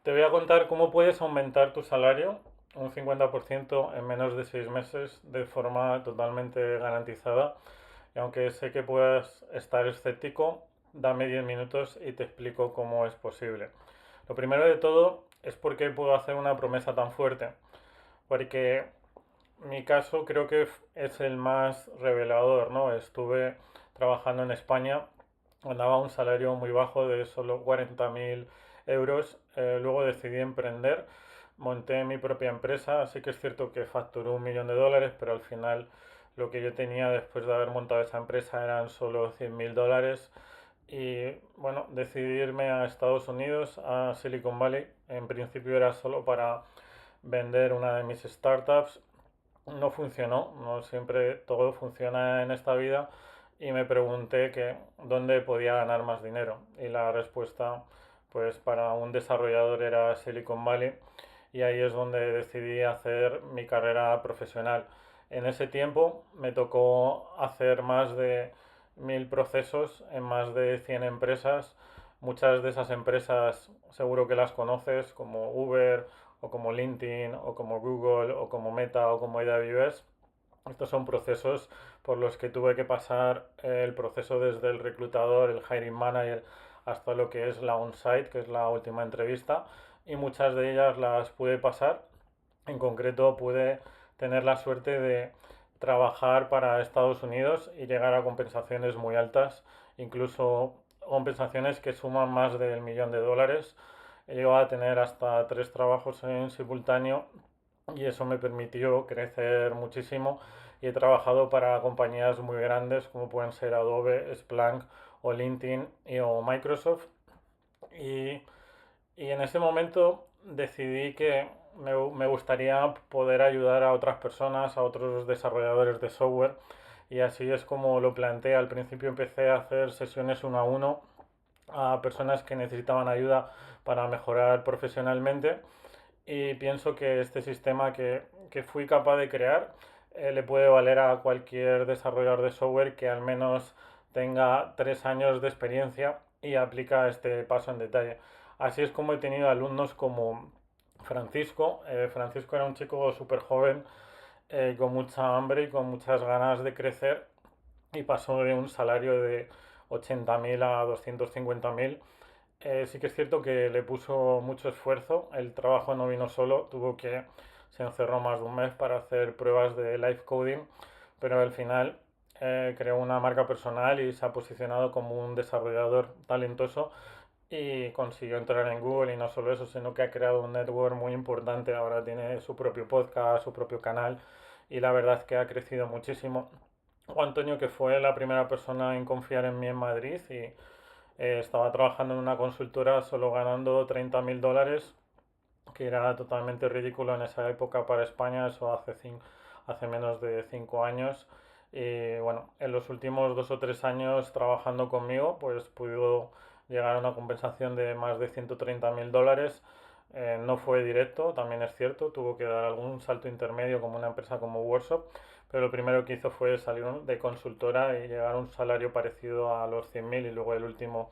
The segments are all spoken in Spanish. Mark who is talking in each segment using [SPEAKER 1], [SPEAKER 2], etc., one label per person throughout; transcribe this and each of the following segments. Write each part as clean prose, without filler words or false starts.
[SPEAKER 1] Te voy a contar cómo puedes aumentar tu salario un 50% en menos de 6 meses de forma totalmente garantizada. Y aunque sé que puedas estar escéptico, dame 10 minutos y te explico cómo es posible. Lo primero de todo es por qué puedo hacer una promesa tan fuerte. Porque mi caso creo que es el más revelador, ¿no? Estuve trabajando en España, ganaba un salario muy bajo de solo 40.000 euros. Luego decidí emprender, monté mi propia empresa. Sí que es cierto que facturó 1 millón de dólares, pero al final lo que yo tenía después de haber montado esa empresa eran solo 100.000 dólares. Y bueno, decidí irme a Estados Unidos, a Silicon Valley. En principio era solo para vender una de mis startups. No funcionó, no siempre todo funciona en esta vida, y me pregunté que dónde podía ganar más dinero, y la respuesta pues para un desarrollador era Silicon Valley, y ahí es donde decidí hacer mi carrera profesional. En ese tiempo me tocó hacer más de 1.000 procesos en más de 100 empresas. Muchas de esas empresas seguro que las conoces, como Uber o como LinkedIn o como Google o como Meta o como AWS. Estos son procesos por los que tuve que pasar el proceso desde el reclutador, el hiring manager, hasta lo que es la on-site, que es la última entrevista, y muchas de ellas las pude pasar. En concreto pude tener la suerte de trabajar para Estados Unidos y llegar a compensaciones muy altas, incluso compensaciones que suman más del 1 millón de dólares. He llegado a tener hasta 3 trabajos en simultáneo, y eso me permitió crecer muchísimo, y he trabajado para compañías muy grandes como pueden ser Adobe, Splunk o LinkedIn o Microsoft. Y, y en ese momento decidí que me gustaría poder ayudar a otras personas, a otros desarrolladores de software, y así es como lo planteé. Al principio empecé a hacer sesiones uno a uno a personas que necesitaban ayuda para mejorar profesionalmente, y pienso que este sistema que fui capaz de crear le puede valer a cualquier desarrollador de software que al menos tenga 3 años de experiencia y aplica este paso en detalle. Así es como he tenido alumnos como Francisco. Francisco era un chico súper joven, con mucha hambre y con muchas ganas de crecer, y pasó de un salario de 80.000 a 250.000. Sí que es cierto que le puso mucho esfuerzo, el trabajo no vino solo, se encerró más de un mes para hacer pruebas de live coding, pero al final creó una marca personal y se ha posicionado como un desarrollador talentoso, y consiguió entrar en Google. Y no solo eso, sino que ha creado un network muy importante. Ahora tiene su propio podcast, su propio canal, y la verdad es que ha crecido muchísimo. Juan Antonio, que fue la primera persona en confiar en mí en Madrid, y estaba trabajando en una consultora solo ganando 30.000 dólares, que era totalmente ridículo en esa época para España. Eso hace menos de 5 años. Y bueno, en los últimos 2 o 3 años trabajando conmigo, pues pudo llegar a una compensación de más de 130.000 dólares. No fue directo, también es cierto, tuvo que dar algún salto intermedio como una empresa como Workshop, pero lo primero que hizo fue salir de consultora y llegar a un salario parecido a los 100.000, y luego el último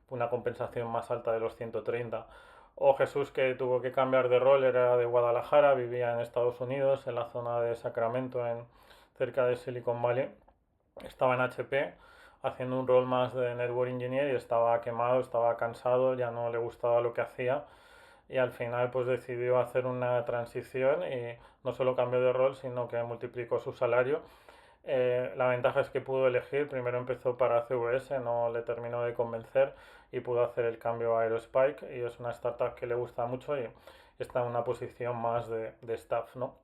[SPEAKER 1] una compensación más alta de los 130. O Jesús, que tuvo que cambiar de rol, era de Guadalajara, vivía en Estados Unidos, en la zona de Sacramento, cerca de Silicon Valley. Estaba en HP haciendo un rol más de Network Engineer, y estaba quemado, estaba cansado, ya no le gustaba lo que hacía, y al final pues decidió hacer una transición, y no solo cambió de rol, sino que multiplicó su salario. La ventaja es que pudo elegir. Primero empezó para CVS, no le terminó de convencer, y pudo hacer el cambio a Aerospike, y es una startup que le gusta mucho, y está en una posición más de staff, ¿no?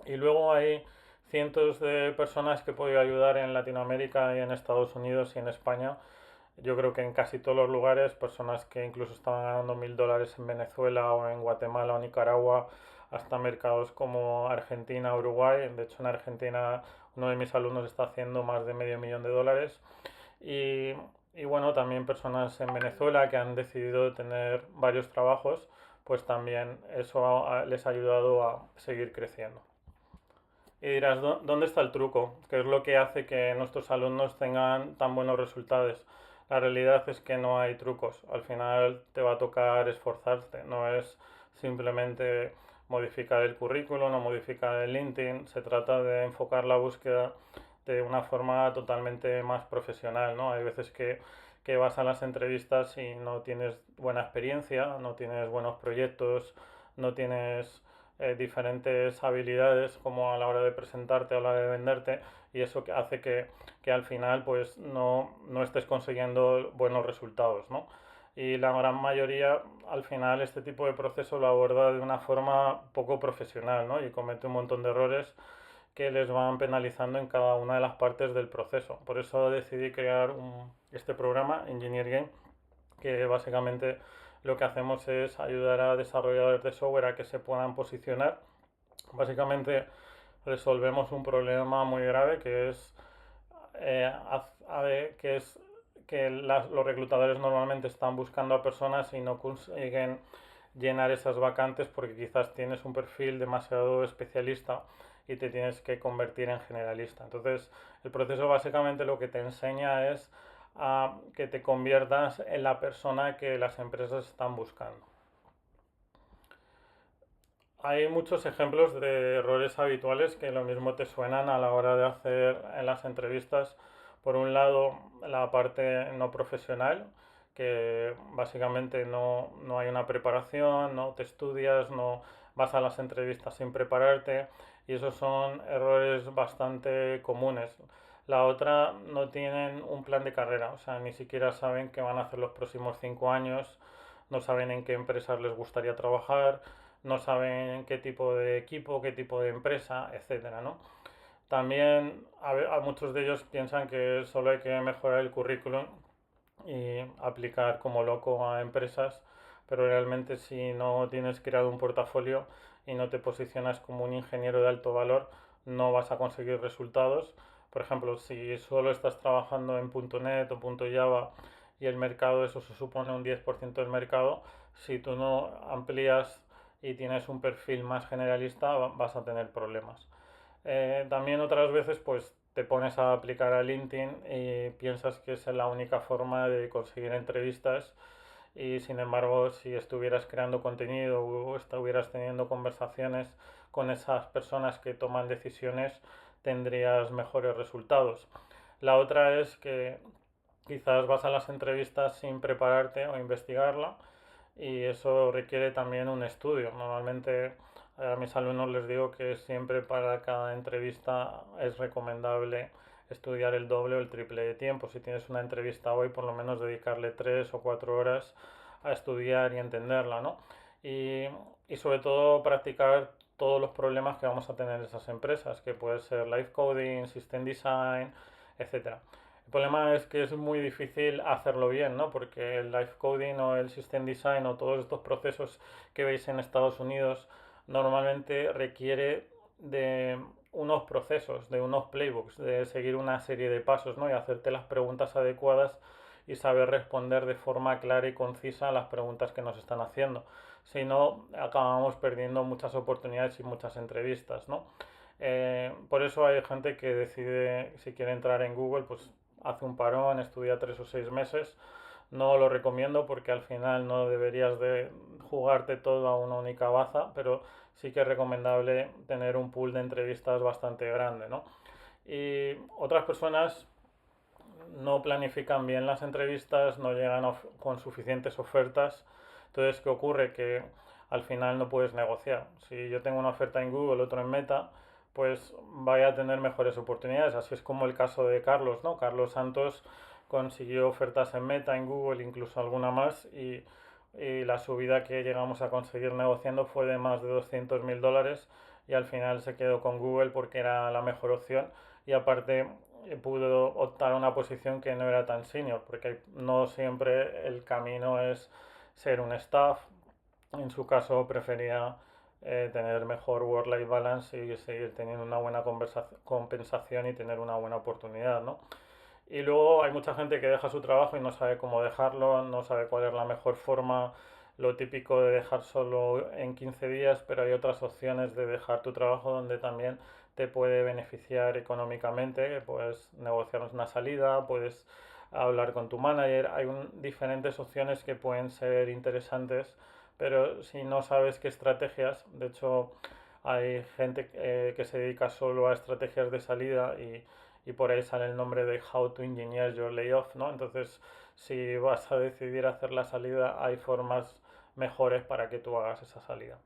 [SPEAKER 1] Y luego hay cientos de personas que he podido ayudar en Latinoamérica y en Estados Unidos y en España. Yo creo que en casi todos los lugares, personas que incluso estaban ganando 1.000 dólares en Venezuela o en Guatemala o Nicaragua, hasta mercados como Argentina, Uruguay. De hecho, en Argentina uno de mis alumnos está haciendo más de medio millón de dólares. Y, y bueno, también personas en Venezuela que han decidido tener varios trabajos, pues también eso les ha ayudado a seguir creciendo. Y dirás, ¿dónde está el truco? ¿Qué es lo que hace que nuestros alumnos tengan tan buenos resultados? La realidad es que no hay trucos. Al final te va a tocar esforzarte. No es simplemente modificar el currículum o modificar el LinkedIn. Se trata de enfocar la búsqueda de una forma totalmente más profesional, ¿no? Hay veces que vas a las entrevistas y no tienes buena experiencia, no tienes buenos proyectos, no tienes diferentes habilidades como a la hora de presentarte, a la hora de venderte, y eso que hace que al final pues no estés consiguiendo buenos resultados, ¿no? Y la gran mayoría al final este tipo de proceso lo aborda de una forma poco profesional, ¿no? Y comete un montón de errores que les van penalizando en cada una de las partes del proceso. Por eso decidí crear este programa, Engineer Game, que básicamente lo que hacemos es ayudar a desarrolladores de software a que se puedan posicionar. Básicamente resolvemos un problema muy grave eh, que es que los reclutadores normalmente están buscando a personas y no consiguen llenar esas vacantes porque quizás tienes un perfil demasiado especialista y te tienes que convertir en generalista. Entonces, el proceso básicamente lo que te enseña es a que te conviertas en la persona que las empresas están buscando. Hay muchos ejemplos de errores habituales que lo mismo te suenan a la hora de hacer en las entrevistas. Por un lado, la parte no profesional, que básicamente no hay una preparación, no te estudias, no vas a las entrevistas sin prepararte y esos son errores bastante comunes. La otra, no tienen un plan de carrera, o sea, ni siquiera saben qué van a hacer los próximos 5 años, no saben en qué empresas les gustaría trabajar, no saben qué tipo de equipo, qué tipo de empresa, etcétera, ¿no? También a muchos de ellos piensan que solo hay que mejorar el currículum y aplicar como loco a empresas, pero realmente si no tienes creado un portafolio y no te posicionas como un ingeniero de alto valor, no vas a conseguir resultados. Por ejemplo, si solo estás trabajando en .NET o .java y el mercado, eso se supone un 10% del mercado, si tú no amplías y tienes un perfil más generalista, vas a tener problemas. También otras veces pues te pones a aplicar a LinkedIn y piensas que es la única forma de conseguir entrevistas y sin embargo si estuvieras creando contenido o estuvieras teniendo conversaciones con esas personas que toman decisiones tendrías mejores resultados. La otra es que quizás vas a las entrevistas sin prepararte o investigarla y eso requiere también un estudio. Normalmente a mis alumnos les digo que siempre para cada entrevista es recomendable estudiar el doble o el triple de tiempo. Si tienes una entrevista hoy, por lo menos dedicarle 3 o 4 horas a estudiar y entenderla, ¿no? Y, y sobre todo practicar todos los problemas que vamos a tener en esas empresas, que puede ser live coding, system design, etcétera. El problema es que es muy difícil hacerlo bien, ¿no? Porque el live coding o el system design o todos estos procesos que veis en Estados Unidos normalmente requiere de unos procesos, de unos playbooks, de seguir una serie de pasos, ¿no? Y hacerte las preguntas adecuadas y saber responder de forma clara y concisa a las preguntas que nos están haciendo. Si no, acabamos perdiendo muchas oportunidades y muchas entrevistas, ¿no? Por eso hay gente que decide, si quiere entrar en Google, pues hace un parón, estudia 3 o 6 meses. No lo recomiendo porque al final no deberías de jugarte todo a una única baza, pero sí que es recomendable tener un pool de entrevistas bastante grande, ¿no? Y otras personas no planifican bien las entrevistas, no llegan con suficientes ofertas. Entonces, ¿qué ocurre? Que al final no puedes negociar. Si yo tengo una oferta en Google, otro en Meta, pues vaya a tener mejores oportunidades. Así es como el caso de Carlos, ¿no? Carlos Santos consiguió ofertas en Meta, en Google, incluso alguna más, y la subida que llegamos a conseguir negociando fue de más de $200.000 y al final se quedó con Google porque era la mejor opción y aparte pudo optar a una posición que no era tan senior, porque no siempre el camino es ser un staff. En su caso prefería tener mejor work-life balance y seguir teniendo una buena compensación y tener una buena oportunidad, ¿no? Y luego hay mucha gente que deja su trabajo y no sabe cómo dejarlo, no sabe cuál es la mejor forma, lo típico de dejar solo en 15 días, pero hay otras opciones de dejar tu trabajo donde también te puede beneficiar económicamente, puedes negociar una salida, puedes hablar con tu manager. Hay diferentes opciones que pueden ser interesantes, pero si no sabes qué estrategias, de hecho hay gente que se dedica solo a estrategias de salida y por ahí sale el nombre de How to Engineer Your Layoff, ¿no? Entonces, si vas a decidir hacer la salida, hay formas mejores para que tú hagas esa salida.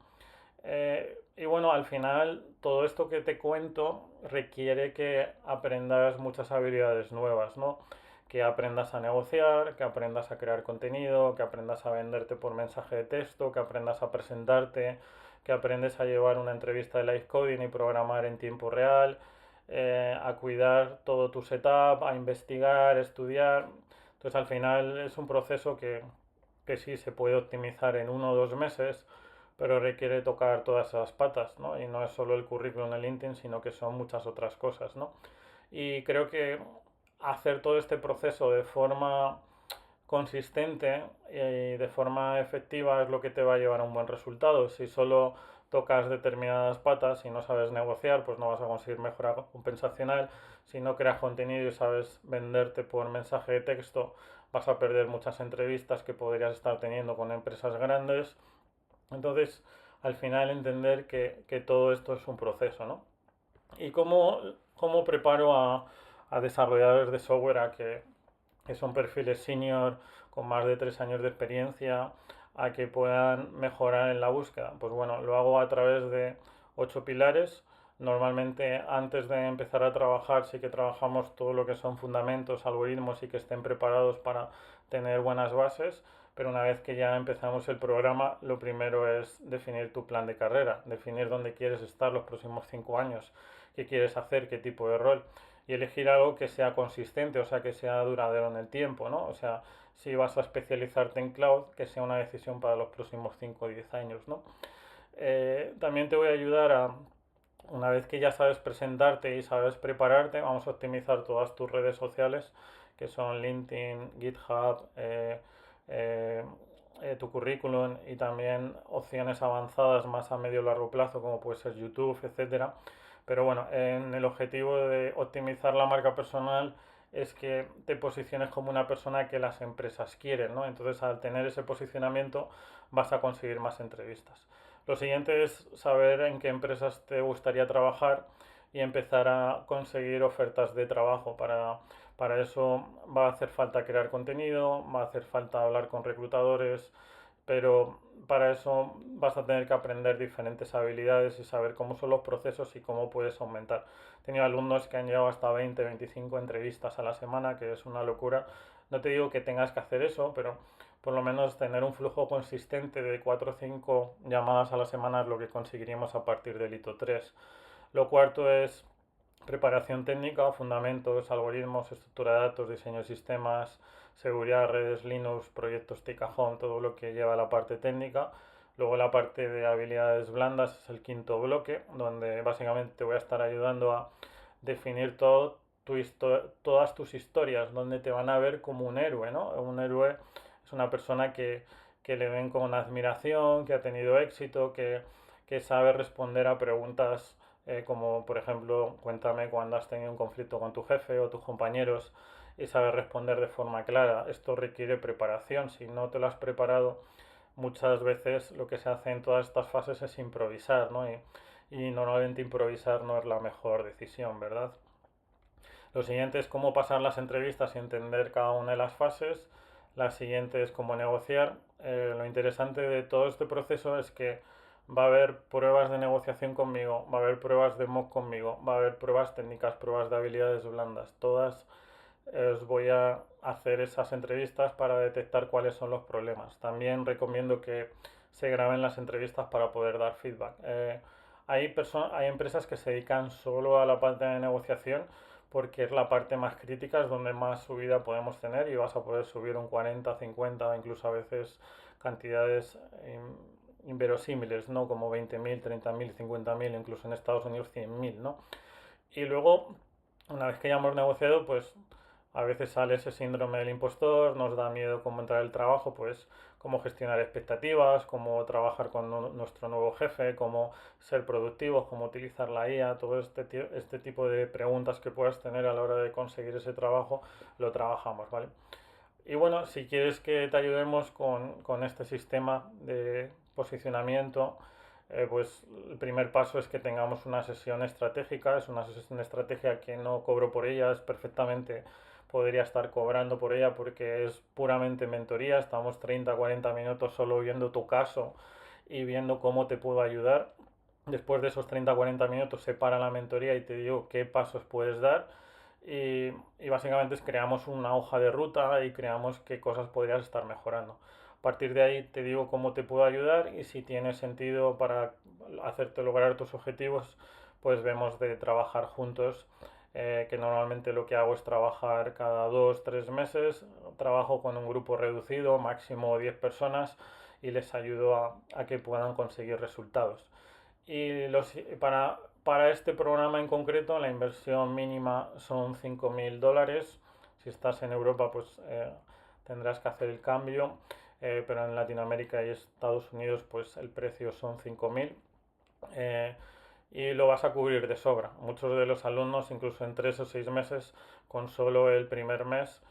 [SPEAKER 1] Y bueno, al final todo esto que te cuento requiere que aprendas muchas habilidades nuevas, ¿no? Que aprendas a negociar, que aprendas a crear contenido, que aprendas a venderte por mensaje de texto, que aprendas a presentarte, que aprendes a llevar una entrevista de live coding y programar en tiempo real, a cuidar todo tu setup, a investigar, estudiar. Entonces al final es un proceso que sí se puede optimizar en 1 o 2 meses, pero requiere tocar todas esas patas, ¿no? Y no es solo el currículum en LinkedIn, sino que son muchas otras cosas, ¿no? Y creo que hacer todo este proceso de forma consistente y de forma efectiva es lo que te va a llevar a un buen resultado. Si solo tocas determinadas patas y no sabes negociar, pues no vas a conseguir mejora compensacional. Si no creas contenido y sabes venderte por mensaje de texto, vas a perder muchas entrevistas que podrías estar teniendo con empresas grandes. Entonces, al final entender que todo esto es un proceso, ¿no? ¿Y cómo preparo a desarrolladores de software que son perfiles senior con más de 3 años de experiencia a que puedan mejorar en la búsqueda? Pues bueno, lo hago a través de 8 pilares. Normalmente antes de empezar a trabajar sí que trabajamos todo lo que son fundamentos, algoritmos y que estén preparados para tener buenas bases, pero una vez que ya empezamos el programa, lo primero es definir tu plan de carrera, definir dónde quieres estar los próximos 5 años, qué quieres hacer, qué tipo de rol y elegir algo que sea consistente, o sea, que sea duradero en el tiempo, ¿no? O sea, si vas a especializarte en cloud, que sea una decisión para los próximos 5 o 10 años, ¿no? También te voy a ayudar una vez que ya sabes presentarte y sabes prepararte, vamos a optimizar todas tus redes sociales, que son LinkedIn, GitHub, eh, tu currículum y también opciones avanzadas más a medio y largo plazo, como puede ser YouTube, etcétera. Pero bueno, en el objetivo de optimizar la marca personal es que te posiciones como una persona que las empresas quieren, ¿no? Entonces, al tener ese posicionamiento, vas a conseguir más entrevistas. Lo siguiente es saber en qué empresas te gustaría trabajar y empezar a conseguir ofertas de trabajo. Para eso va a hacer falta crear contenido, va a hacer falta hablar con reclutadores, pero para eso vas a tener que aprender diferentes habilidades y saber cómo son los procesos y cómo puedes aumentar. He tenido alumnos que han llegado hasta 20, 25 entrevistas a la semana, que es una locura. No te digo que tengas que hacer eso, pero por lo menos tener un flujo consistente de 4 o 5 llamadas a la semana es lo que conseguiríamos a partir del hito 3. Lo cuarto es preparación técnica, fundamentos, algoritmos, estructura de datos, diseño de sistemas, seguridad, redes, Linux, proyectos TIC Home, todo lo que lleva a la parte técnica. Luego la parte de habilidades blandas es el quinto bloque, donde básicamente te voy a estar ayudando a definir todas tus historias, donde te van a ver como un héroe, ¿no? Un héroe es una persona que le ven con admiración, que ha tenido éxito, que sabe responder a preguntas como por ejemplo, cuéntame cuando has tenido un conflicto con tu jefe o tus compañeros y sabes responder de forma clara. Esto requiere preparación. Si no te lo has preparado, muchas veces lo que se hace en todas estas fases es improvisar, ¿no? Y normalmente improvisar no es la mejor decisión, ¿verdad? Lo siguiente es cómo pasar las entrevistas y entender cada una de las fases. La siguiente es cómo negociar. Lo interesante de todo este proceso es que va a haber pruebas de negociación conmigo, va a haber pruebas de mock conmigo, va a haber pruebas técnicas, pruebas de habilidades blandas. Todas os voy a hacer esas entrevistas para detectar cuáles son los problemas. También recomiendo que se graben las entrevistas para poder dar feedback. Hay empresas que se dedican solo a la parte de negociación porque es la parte más crítica, es donde más subida podemos tener y vas a poder subir un 40, 50, incluso a veces cantidades inverosímiles, ¿no? Como 20.000, 30.000, 50.000, incluso en Estados Unidos 100.000, ¿no? Y luego, una vez que ya hemos negociado, pues A veces sale ese síndrome del impostor, nos da miedo cómo entrar al trabajo, pues cómo gestionar expectativas, cómo trabajar con nuestro nuevo jefe, cómo ser productivos, cómo utilizar la IA, todo este tipo de preguntas que puedas tener a la hora de conseguir ese trabajo, lo trabajamos, ¿vale? Y bueno, si quieres que te ayudemos con este sistema de posicionamiento, pues el primer paso es que tengamos una sesión estratégica. Es una sesión estratégica que no cobro por ella, es perfectamente podría estar cobrando por ella porque es puramente mentoría. Estamos 30-40 minutos solo viendo tu caso y viendo cómo te puedo ayudar. Después de esos 30-40 minutos se para la mentoría y te digo qué pasos puedes dar y básicamente creamos una hoja de ruta y creamos qué cosas podrías estar mejorando. A partir de ahí te digo cómo te puedo ayudar y si tiene sentido para hacerte lograr tus objetivos, pues vemos de trabajar juntos, que normalmente lo que hago es trabajar cada 2-3 meses. Trabajo con un grupo reducido, máximo 10 personas, y les ayudo a que puedan conseguir resultados. Y para este programa en concreto, la inversión mínima son $5.000. Si estás en Europa, pues tendrás que hacer el cambio, pero en Latinoamérica y Estados Unidos, pues el precio son 5.000. eh, y lo vas a cubrir de sobra. Muchos de los alumnos, incluso en 3 o 6 meses, con solo el primer mes,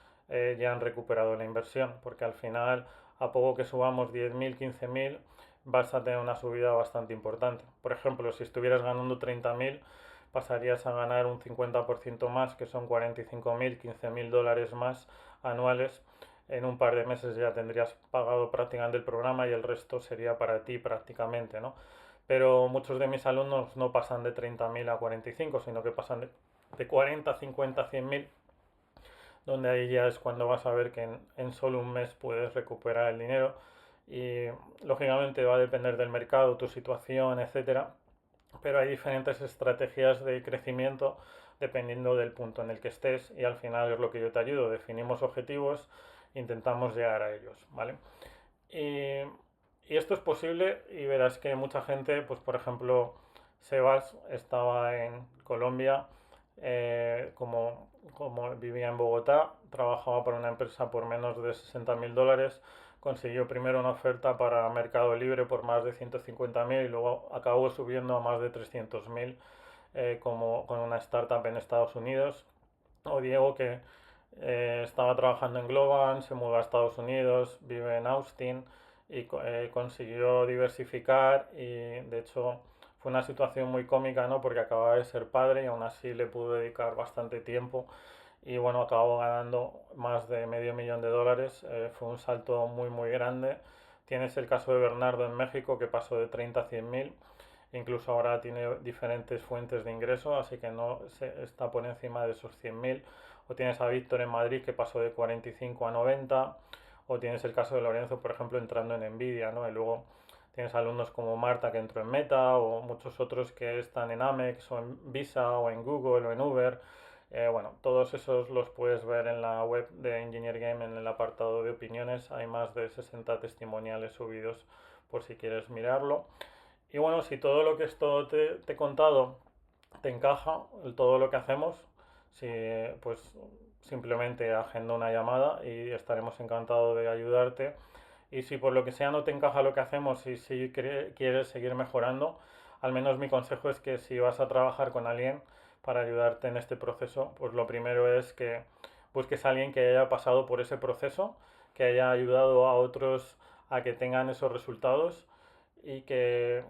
[SPEAKER 1] ya han recuperado la inversión, porque al final, a poco que subamos 10.000, 15.000, vas a tener una subida bastante importante. Por ejemplo, si estuvieras ganando 30.000, pasarías a ganar un 50% más, que son 45.000, $15.000 más anuales. En un par de meses ya tendrías pagado prácticamente el programa y el resto sería para ti prácticamente, ¿no? Pero muchos de mis alumnos no pasan de 30.000 a 45, sino que pasan de 40, 50, 100.000, donde ahí ya es cuando vas a ver que en solo un mes puedes recuperar el dinero. Y lógicamente va a depender del mercado, tu situación, etcétera, pero hay diferentes estrategias de crecimiento dependiendo del punto en el que estés, y al final es lo que yo te ayudo. Definimos objetivos, intentamos llegar a ellos, ¿vale? Y, y esto es posible, y verás que mucha gente, pues por ejemplo, Sebas estaba en Colombia, como vivía en Bogotá, trabajaba para una empresa por menos de $60.000, consiguió primero una oferta para Mercado Libre por más de 150.000 y luego acabó subiendo a más de 300.000, como con una startup en Estados Unidos. O Diego, que estaba trabajando en Globan, se mudó a Estados Unidos, vive en Austin y consiguió diversificar, y de hecho fue una situación muy cómica, ¿no? Porque acababa de ser padre y aún así le pudo dedicar bastante tiempo y bueno, acabó ganando más de $500.000. Fue un salto muy muy grande. Tienes el caso de Bernardo en México, que pasó de 30 a 100.000. Incluso ahora tiene diferentes fuentes de ingreso, así que no está por encima de esos 100.000. O tienes a Víctor en Madrid, que pasó de 45 a 90. O tienes el caso de Lorenzo, por ejemplo, entrando en Nvidia, ¿no? Y luego tienes alumnos como Marta, que entró en Meta, o muchos otros que están en Amex o en Visa o en Google o en Uber. Bueno, todos esos los puedes ver en la web de Engineer Game, en el apartado de opiniones. Hay más de 60 testimoniales subidos por si quieres mirarlo. Y bueno, si todo lo que esto te he contado te encaja, todo lo que hacemos, si, pues simplemente agenda una llamada y estaremos encantados de ayudarte. Y si por lo que sea no te encaja lo que hacemos y si quieres seguir mejorando, al menos mi consejo es que si vas a trabajar con alguien para ayudarte en este proceso, pues lo primero es que busques a alguien que haya pasado por ese proceso, que haya ayudado a otros a que tengan esos resultados, y que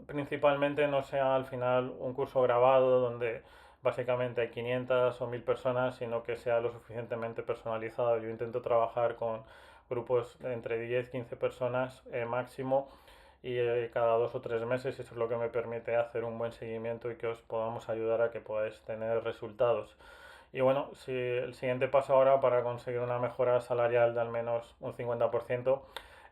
[SPEAKER 1] principalmente no sea al final un curso grabado donde básicamente hay 500 o 1000 personas, sino que sea lo suficientemente personalizado. Yo intento trabajar con grupos de entre 10-15 personas, máximo, y cada 2 o 3 meses. Eso es lo que me permite hacer un buen seguimiento y que os podamos ayudar a que podáis tener resultados. Y bueno, si el siguiente paso ahora para conseguir una mejora salarial de al menos un 50%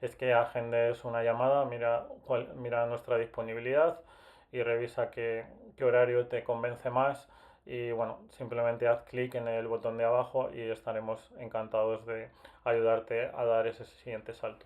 [SPEAKER 1] es que agendes una llamada, mira nuestra disponibilidad y revisa qué horario te convence más. Y bueno, simplemente haz clic en el botón de abajo y estaremos encantados de ayudarte a dar ese siguiente salto.